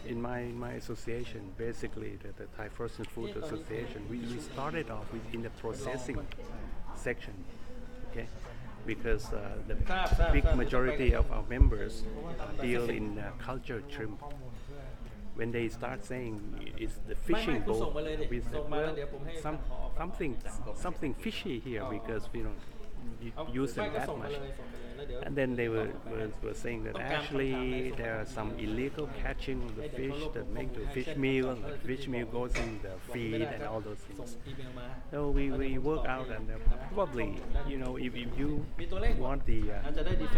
In my association, basically the Thai Frozen Food Association, we started off in the processing section, okay, because the big majority of our members deal in cultured shrimp. When they start saying it's the fishing boat, we say, well, some, something something fishy here because we don't use them that much. And then they were saying that actually there are some illegal catching of the fish that make the fish meal, and the fish meal goes in the feed and all those things. So we work out, and probably, if you want the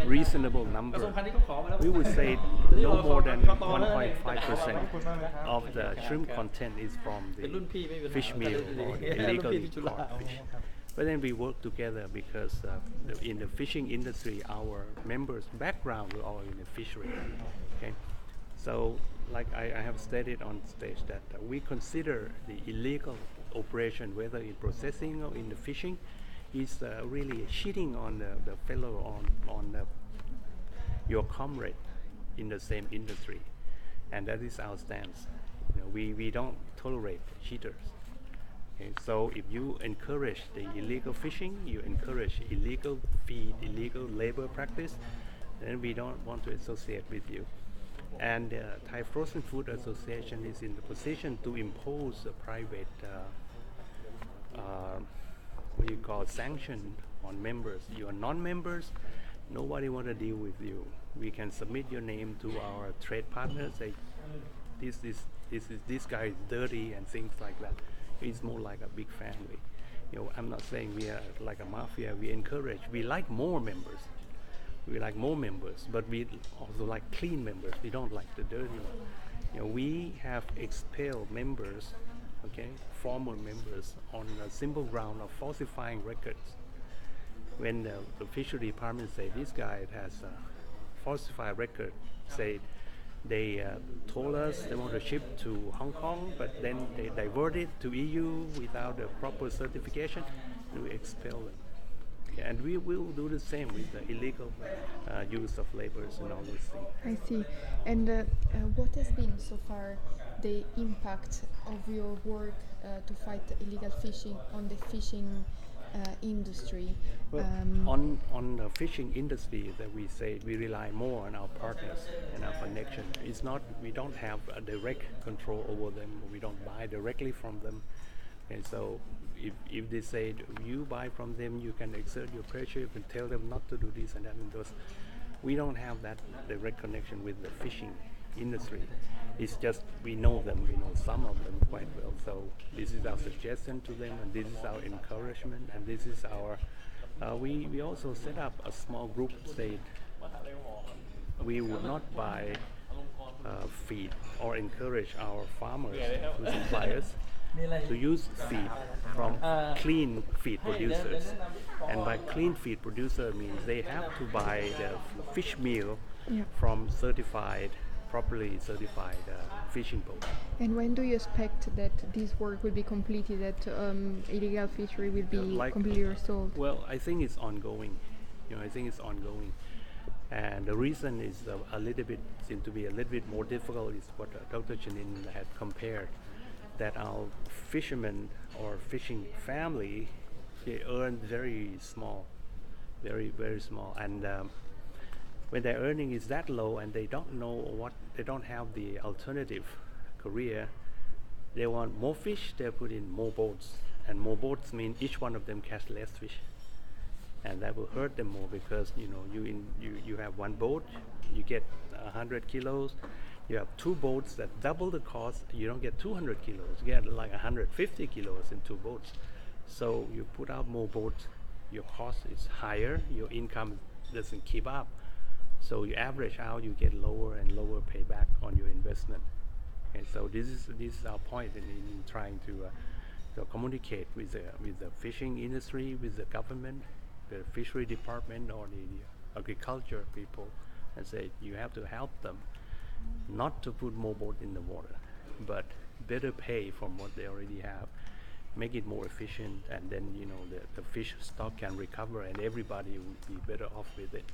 reasonable number, we would say no more than 1.5% of the shrimp content is from the fish meal or the illegally caught fish. But then we work together because in the fishing industry, our members' background are all in the fishery. Okay, so like I have stated on stage that we consider the illegal operation, whether in processing or in the fishing, is really cheating on the fellow on your comrade in the same industry, and that is our stance. We don't tolerate cheaters. Okay, so if you encourage the illegal fishing, you encourage illegal feed, illegal labor practice, then we don't want to associate with you. And the Thai Frozen Food Association is in the position to impose a private what you call sanction on members. You are non-members, nobody want to deal with you. We can submit your name to our trade partners, say this guy is dirty and things like that. It's more like a big family. I'm not saying we are like a mafia. We encourage. We like more members. We like more members, but we also like clean members. We don't like the dirty one. We have expelled members, okay, former members, on a simple ground of falsifying records. When the fishery department say this guy has a falsified record, say they told us they want to ship to Hong Kong, but then they diverted to EU without a proper certification, and we expel them. Okay, and we will do the same with the illegal use of laborers and all these things. I see. And what has been so far the impact of your work to fight illegal fishing on the fishing industry? Well, on the fishing industry, that we say we rely more on our partners and our connection. It's not, we don't have a direct control over them. We don't buy directly from them. And so if they say you buy from them, you can exert your pressure, you can tell them not to do this and that and those. We don't have that direct connection with the fishing industry. It's just we know them, we know some of them quite well. So this is our suggestion to them, and this is our encouragement, and this is our we also set up a small group, say we would not buy feed or encourage our farmers to suppliers to use feed from clean feed producers. And by clean feed producer means they have to buy the fish meal from properly certified fishing boat. And when do you expect that this work will be completed, that illegal fishery will be completely resolved? Well, I think it's ongoing. I think it's ongoing. And the reason is seems to be a little bit more difficult is what Dr. Chanin had compared, that our fishermen or fishing family, they earn very small, very, very small. And when their earning is that low and they don't know they don't have the alternative career, they want more fish, they put in more boats. And more boats mean each one of them catch less fish. And that will hurt them more because, you have one boat, you get 100 kilos. You have two boats that double the cost, you don't get 200 kilos, you get like 150 kilos in two boats. So you put out more boats, your cost is higher, your income doesn't keep up. So you average out, you get lower and lower payback on your investment. And so this is our point in trying to communicate with the fishing industry, with the government, the fishery department, or the agriculture people, and say you have to help them not to put more boat in the water, but better pay from what they already have, make it more efficient, and then the fish stock can recover and everybody will be better off with it.